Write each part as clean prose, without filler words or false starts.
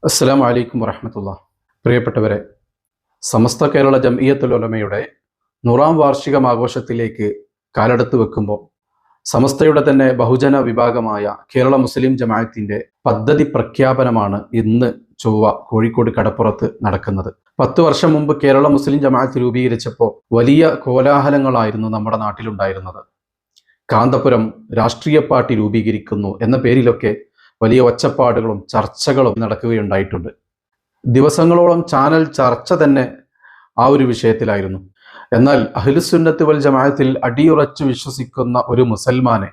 അസ്സലാമു അലൈക്കും വറഹ്മത്തുള്ളാഹി. പ്രിയപ്പെട്ടവരെ, സമസ്ത കേരള ജംഇയ്യത്തുൽ ഉലമയുടെ 100-ാം വാർഷികം ആഘോഷത്തിലേക്ക് കാലെടുത്ത് വെക്കുമ്പോൾ സമസ്തയുടെ തന്നെ ബഹുജന വിഭാഗമായ കേരള മുസ്ലിം ജമാഅത്തിന്റെ പദ്ധതി പ്രഖ്യാപനമാണ് ഇന്ന് ചൊവ്വ കോഴിക്കോട് കടപ്പുറത്ത് നടക്കുന്നത്. 10 വർഷം മുമ്പ് കേരള മുസ്ലിം ജമാഅത്ത് രൂപീകരിച്ചപ്പോൾ വലിയ കോലാഹലങ്ങളായിരുന്നു നമ്മുടെ നാട്ടിലുണ്ടായിരുന്നത്. കാന്തപുരം രാഷ്ട്രീയ പാർട്ടി രൂപീകരിക്കുന്നു എന്ന പേരിലൊക്കെ വലിയ ഒച്ചപ്പാടുകളും ചർച്ചകളും നടക്കുകയുണ്ടായിട്ടുണ്ട്. ദിവസങ്ങളോളം ചാനൽ ചർച്ച തന്നെ ആ ഒരു വിഷയത്തിലായിരുന്നു. എന്നാൽ അഹ്ലുസുന്നത്ത് വൽ ജമാഅത്തിൽ അടിയുറച്ചു വിശ്വസിക്കുന്ന ഒരു മുസൽമാനെ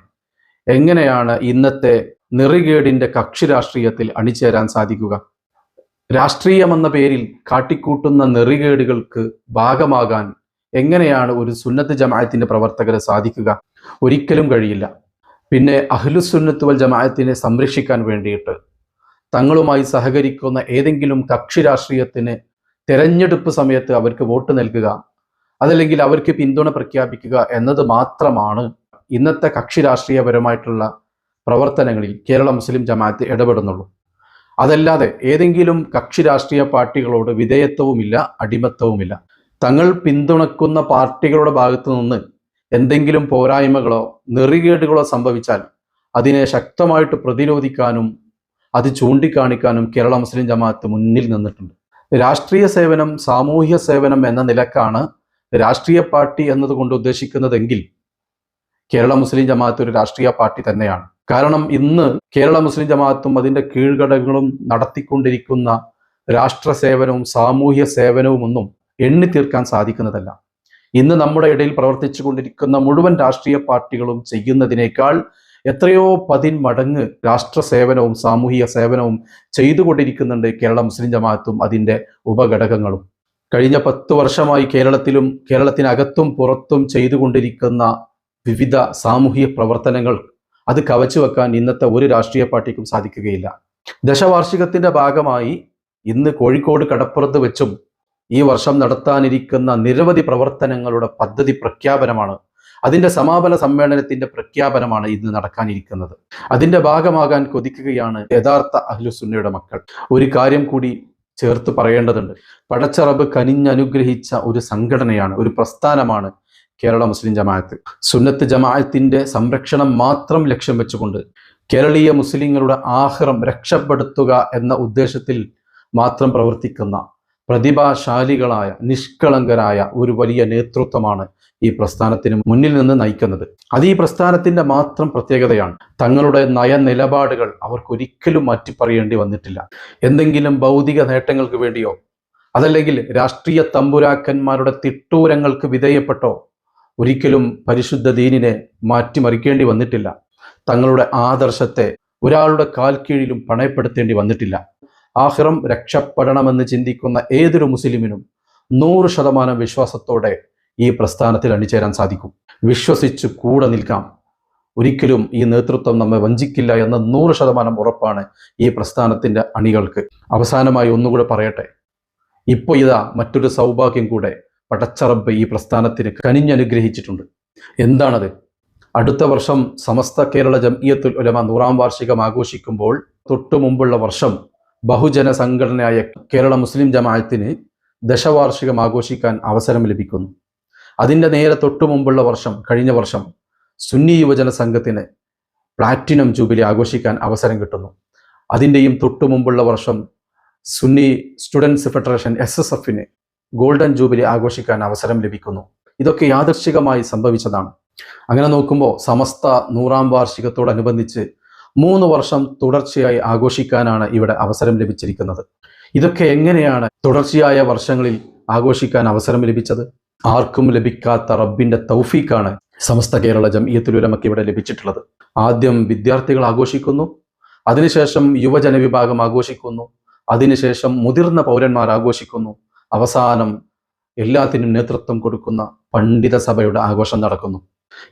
എങ്ങനെയാണ് ഇന്നത്തെ നെറികേടിന്റെ കക്ഷി രാഷ്ട്രീയത്തിൽ അണിചേരാൻ സാധിക്കുക? രാഷ്ട്രീയമെന്ന പേരിൽ കാട്ടിക്കൂട്ടുന്ന നെറികേടുകൾക്ക് ഭാഗമാകാൻ എങ്ങനെയാണ് ഒരു സുന്നത്ത് ജമാഅത്തിന്റെ പ്രവർത്തകരെ സാധിക്കുക? ഒരിക്കലും കഴിയില്ല. പിന്നെ അഹ്ലുസുന്നത്ത് വൽ ജമാഅത്തിനെ സംരക്ഷിക്കാൻ വേണ്ടിയിട്ട് തങ്ങളുമായി സഹകരിക്കുന്ന ഏതെങ്കിലും കക്ഷി രാഷ്ട്രീയത്തിന് തെരഞ്ഞെടുപ്പ് സമയത്ത് അവർക്ക് വോട്ട് നൽകുക, അതല്ലെങ്കിൽ അവർക്ക് പിന്തുണ പ്രഖ്യാപിക്കുക എന്നത് മാത്രമാണ് ഇന്നത്തെ കക്ഷി രാഷ്ട്രീയപരമായിട്ടുള്ള പ്രവർത്തനങ്ങളിൽ കേരള മുസ്ലിം ജമാഅത്ത് ഇടപെടുന്നുള്ളൂ. അതല്ലാതെ ഏതെങ്കിലും കക്ഷി രാഷ്ട്രീയ പാർട്ടികളോട് വിധേയത്വവുമില്ല, അടിമത്തവുമില്ല. തങ്ങൾ പിന്തുണക്കുന്ന പാർട്ടികളുടെ ഭാഗത്തു നിന്ന് എന്തെങ്കിലും പോരായ്മകളോ നെറികേടുകളോ സംഭവിച്ചാൽ അതിനെ ശക്തമായിട്ട് പ്രതിരോധിക്കാനും അത് ചൂണ്ടിക്കാണിക്കാനും കേരള മുസ്ലിം ജമാഅത്ത് മുന്നിൽ നിന്നിട്ടുണ്ട്. രാഷ്ട്രീയ സേവനം, സാമൂഹ്യ സേവനം എന്ന നിലക്കാണ് രാഷ്ട്രീയ പാർട്ടി എന്നതുകൊണ്ട് ഉദ്ദേശിക്കുന്നതെങ്കിൽ കേരള മുസ്ലിം ജമാഅത്ത് ഒരു രാഷ്ട്രീയ പാർട്ടി തന്നെയാണ്. കാരണം ഇന്ന് കേരള മുസ്ലിം ജമാഅത്തും അതിൻ്റെ കീഴ്ഘടകങ്ങളും നടത്തിക്കൊണ്ടിരിക്കുന്ന രാഷ്ട്ര സേവനവും സാമൂഹ്യ സേവനവും ഒന്നും എണ്ണി തീർക്കാൻ സാധിക്കുന്നതല്ല. ഇന്ന് നമ്മുടെ ഇടയിൽ പ്രവർത്തിച്ചു കൊണ്ടിരിക്കുന്ന മുഴുവൻ രാഷ്ട്രീയ പാർട്ടികളും ചെയ്യുന്നതിനേക്കാൾ എത്രയോ 10 മടങ്ങ് രാഷ്ട്ര സേവനവും സാമൂഹിക സേവനവും ചെയ്തുകൊണ്ടിരിക്കുന്നുണ്ട് കേരള മുസ്ലിം ജമാഅത്തും അതിൻ്റെ ഉപഘടകങ്ങളും. കഴിഞ്ഞ 10 വർഷമായി കേരളത്തിനകത്തും പുറത്തും ചെയ്തുകൊണ്ടിരിക്കുന്ന വിവിധ സാമൂഹിക പ്രവർത്തനങ്ങൾ അത് കവച്ചു വെക്കാൻ ഇന്നത്തെ ഒരു രാഷ്ട്രീയ പാർട്ടിക്കും സാധിക്കുകയില്ല. ദശവാർഷികത്തിന്റെ ഭാഗമായി ഇന്ന് കോഴിക്കോട് കടപ്പുറത്ത് വെച്ചും ഈ വർഷം നടത്താനിരിക്കുന്ന നിരവധി പ്രവർത്തനങ്ങളുടെ പദ്ധതി പ്രഖ്യാപനമാണ്, അതിൻ്റെ സമാപന സമ്മേളനത്തിന്റെ പ്രഖ്യാപനമാണ് ഇന്ന് നടക്കാനിരിക്കുന്നത്. അതിൻ്റെ ഭാഗമാകാൻ കൊതിക്കുകയാണ് യഥാർത്ഥ അഹ്ലുസുന്നയുടെ മക്കൾ. ഒരു കാര്യം കൂടി ചേർത്ത് പറയേണ്ടതുണ്ട്. പടച്ച റബ്ബ് കനിഞ്ഞനുഗ്രഹിച്ച ഒരു സംഘടനയാണ്, ഒരു പ്രസ്ഥാനമാണ് കേരള മുസ്ലിം ജമാഅത്ത്. സുന്നത്ത് ജമാഅത്തിന്റെ സംരക്ഷണം മാത്രം ലക്ഷ്യം വെച്ചുകൊണ്ട് കേരളീയ മുസ്ലിങ്ങളുടെ ആഖിറം രക്ഷപ്പെടുത്തുക എന്ന ഉദ്ദേശത്തിൽ മാത്രം പ്രവർത്തിക്കുന്ന പ്രതിഭാശാലികളായ നിഷ്കളങ്കരായ ഒരു വലിയ നേതൃത്വമാണ് ഈ പ്രസ്ഥാനത്തിന് മുന്നിൽ നിന്ന് നയിക്കുന്നത്. അത് ഈ പ്രസ്ഥാനത്തിന്റെ മാത്രം പ്രത്യേകതയാണ്. തങ്ങളുടെ നയനിലപാടുകൾ അവർക്കൊരിക്കലും മാറ്റിപ്പറയേണ്ടി വന്നിട്ടില്ല. എന്തെങ്കിലും ഭൗതിക നേട്ടങ്ങൾക്ക് വേണ്ടിയോ അതല്ലെങ്കിൽ രാഷ്ട്രീയ തമ്പുരാക്കന്മാരുടെ തിട്ടൂരങ്ങൾക്ക് വിധേയപ്പെട്ടോ ഒരിക്കലും പരിശുദ്ധ ദീനിനെ മാറ്റിമറിക്കേണ്ടി വന്നിട്ടില്ല. തങ്ങളുടെ ആദർശത്തെ ഒരാളുടെ കാൽ കീഴിലും പണയപ്പെടുത്തേണ്ടി വന്നിട്ടില്ല. ആഖിറം രക്ഷപ്പെടണമെന്ന് ചിന്തിക്കുന്ന ഏതൊരു മുസ്ലിമിനും 100% വിശ്വാസത്തോടെ ഈ പ്രസ്ഥാനത്തിൽ അണിചേരാൻ സാധിക്കും. വിശ്വസിച്ച് കൂടെ നിൽക്കാം. ഒരിക്കലും ഈ നേതൃത്വം നമ്മെ വഞ്ചിക്കില്ല എന്ന 100% ഉറപ്പാണ് ഈ പ്രസ്ഥാനത്തിന്റെ അണികൾക്ക്. അവസാനമായി ഒന്നുകൂടെ പറയട്ടെ, ഇപ്പോൾ ഇതാ മറ്റൊരു സൗഭാഗ്യം കൂടെ പടച്ച റബ്ബ് ഈ പ്രസ്ഥാനത്തിന് കനിഞ്ഞനുഗ്രഹിച്ചിട്ടുണ്ട്. എന്താണത്? അടുത്ത വർഷം സമസ്ത കേരള ജംഇയ്യത്തുൽ ഉലമ 100-ാം വാർഷികം ആഘോഷിക്കുമ്പോൾ തൊട്ടു മുമ്പുള്ള വർഷം ബഹുജന സംഘടനയായ കേരള മുസ്ലിം ജമാഅത്തിന് ദശവാർഷികം ആഘോഷിക്കാൻ അവസരം ലഭിക്കുന്നു. അതിൻ്റെ നേരെ തൊട്ടു മുമ്പുള്ള വർഷം, കഴിഞ്ഞ വർഷം സുന്നി യുവജന സംഘത്തിന് പ്ലാറ്റിനം ജൂബിലി ആഘോഷിക്കാൻ അവസരം കിട്ടുന്നു. അതിൻ്റെയും തൊട്ടു മുമ്പുള്ള വർഷം സുന്നി സ്റ്റുഡൻസ് ഫെഡറേഷൻ SSFന് ഗോൾഡൻ ജൂബിലി ആഘോഷിക്കാൻ അവസരം ലഭിക്കുന്നു. ഇതൊക്കെ യാദൃശ്ചികമായി സംഭവിച്ചതാണ്. അങ്ങനെ നോക്കുമ്പോൾ സമസ്ത 100-ാം വാർഷികത്തോടനുബന്ധിച്ച് 3 വർഷം തുടർച്ചയായി ആഘോഷിക്കാനാണ് ഇവിടെ അവസരം ലഭിച്ചിരിക്കുന്നത്. ഇതൊക്കെ എങ്ങനെയാണ് തുടർച്ചയായ വർഷങ്ങളിൽ ആഘോഷിക്കാൻ അവസരം ലഭിച്ചത്? ആർക്കും ലഭിക്കാത്ത റബ്ബിന്റെ തൗഫീഖാണ് സമസ്ത കേരള ജംഇയ്യത്തുൽ ഉലമയ്ക്ക് ഇവിടെ ലഭിച്ചിട്ടുള്ളത്. ആദ്യം വിദ്യാർത്ഥികൾ ആഘോഷിക്കുന്നു, അതിനുശേഷം യുവജന വിഭാഗം ആഘോഷിക്കുന്നു, അതിനുശേഷം മുതിർന്ന പൗരന്മാർ ആഘോഷിക്കുന്നു, അവസാനം എല്ലാത്തിനും നേതൃത്വം കൊടുക്കുന്ന പണ്ഡിത സഭയുടെ ആഘോഷം നടക്കുന്നു.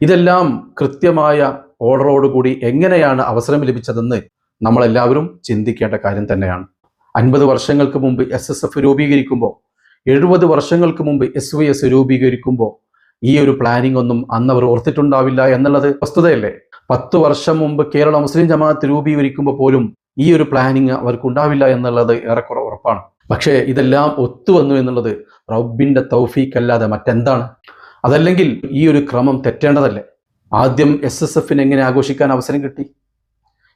ഇതെല്ലാം കൃത്യമായ ഓർഡറോടുകൂടി എങ്ങനെയാണ് അവസരം ലഭിച്ചതെന്ന് നമ്മളെല്ലാവരും ചിന്തിക്കേണ്ട കാര്യം തന്നെയാണ്. 50 വർഷങ്ങൾക്ക് മുമ്പ് SSF രൂപീകരിക്കുമ്പോൾ, 70 വർഷങ്ങൾക്ക് മുമ്പ് SYS രൂപീകരിക്കുമ്പോൾ ഈ ഒരു പ്ലാനിംഗ് ഒന്നും അന്നവർ ഓർത്തിട്ടുണ്ടാവില്ല എന്നുള്ളത് വസ്തുതയല്ലേ? 10 വർഷം മുമ്പ് കേരള മുസ്ലിം ജമാഅത്ത് രൂപീകരിക്കുമ്പോൾ പോലും ഈ ഒരു പ്ലാനിങ് അവർക്കുണ്ടാവില്ല എന്നുള്ളത് ഏറെക്കുറെ ഉറപ്പാണ്. പക്ഷേ ഇതെല്ലാം ഒത്തുവന്നു എന്നുള്ളത് റബ്ബിൻ്റെ തൗഫീഖ് അല്ലാതെ മറ്റെന്താണ്? അതല്ലെങ്കിൽ ഈ ഒരു ക്രമം തെറ്റേണ്ടതല്ലേ? ആദ്യം SSFന് എങ്ങനെ ആഘോഷിക്കാൻ അവസരം കിട്ടി?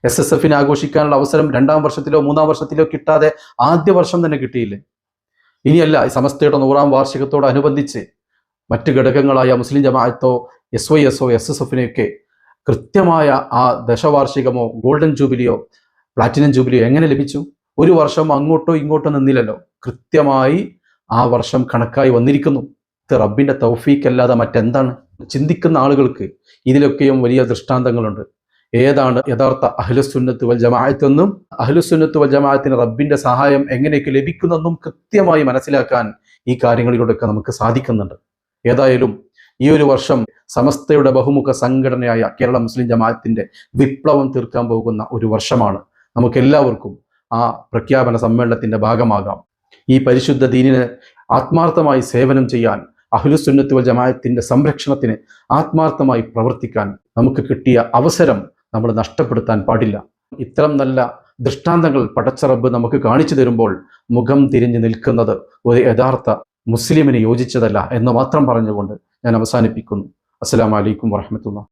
SSFന് ആഘോഷിക്കാനുള്ള അവസരം 2ാം വർഷത്തിലോ 3ാം വർഷത്തിലോ കിട്ടാതെ ആദ്യ വർഷം തന്നെ കിട്ടിയില്ലേ? ഇനിയല്ല, സമസ്തയുടെ 100ാം വാർഷികത്തോടനുബന്ധിച്ച് മറ്റ് ഘടകങ്ങളായ മുസ്ലിം ജമാഅത്തോ SYSO SSFനെയൊക്കെ കൃത്യമായ ആ ദശവാർഷികമോ ഗോൾഡൻ ജൂബിലിയോ പ്ലാറ്റിനം ജൂബിലിയോ എങ്ങനെ ലഭിച്ചു? ഒരു വർഷം അങ്ങോട്ടോ ഇങ്ങോട്ടോ നിന്നില്ലല്ലോ. കൃത്യമായി ആ വർഷം കണക്കായി വന്നിരിക്കുന്നു. ഇത് റബ്ബിൻ്റെ തൗഫീഖ് അല്ലാതെ മറ്റെന്താണ്? ചിന്തിക്കുന്ന ആളുകൾക്ക് ഇതിലൊക്കെയും വലിയ ദൃഷ്ടാന്തങ്ങളുണ്ട്. ഏതാണ് യഥാർത്ഥ അഹ്ലുസുന്നത്ത് വൽ ജമാഅത്ത് എന്നും അഹ്ലുസുന്നത്ത് വൽ ജമാഅത്തിന് റബ്ബിൻ്റെ സഹായം എങ്ങനെയൊക്കെ ലഭിക്കുന്നെന്നും കൃത്യമായി മനസ്സിലാക്കാൻ ഈ കാര്യങ്ങളിലൂടെയൊക്കെ നമുക്ക് സാധിക്കുന്നുണ്ട്. ഏതായാലും ഈ ഒരു വർഷം സമസ്തയുടെ ബഹുമുഖ സംഘടനയായ കേരള മുസ്ലിം ജമാഅത്തിന്റെ വിപ്ലവം തീർക്കാൻ പോകുന്ന ഒരു വർഷമാണ്. നമുക്കെല്ലാവർക്കും ആ പ്രഖ്യാപന സമ്മേളനത്തിന്റെ ഭാഗമാകാം. ഈ പരിശുദ്ധ ദീനിന് ആത്മാർത്ഥമായി സേവനം ചെയ്യാൻ, അഹ്ലുസുന്നത്ത് വൽ ജമാഅത്തിന്റെ സംരക്ഷണത്തിന് ആത്മാർത്ഥമായി പ്രവർത്തിക്കാൻ നമുക്ക് കിട്ടിയ അവസരം നമ്മൾ നഷ്ടപ്പെടുത്താൻ പാടില്ല. ഇത്തരം നല്ല ദൃഷ്ടാന്തങ്ങൾ പടച്ച റബ്ബ് നമുക്ക് കാണിച്ചു തരുമ്പോൾ മുഖം തിരിഞ്ഞു നിൽക്കുന്നത് ഒരു യഥാർത്ഥ മുസ്ലിമിന് യോജിച്ചതല്ല എന്ന് മാത്രം പറഞ്ഞുകൊണ്ട് ഞാൻ അവസാനിപ്പിക്കുന്നു. അസ്സലാമു അലൈക്കും വറഹ്മത്തുള്ളാഹി.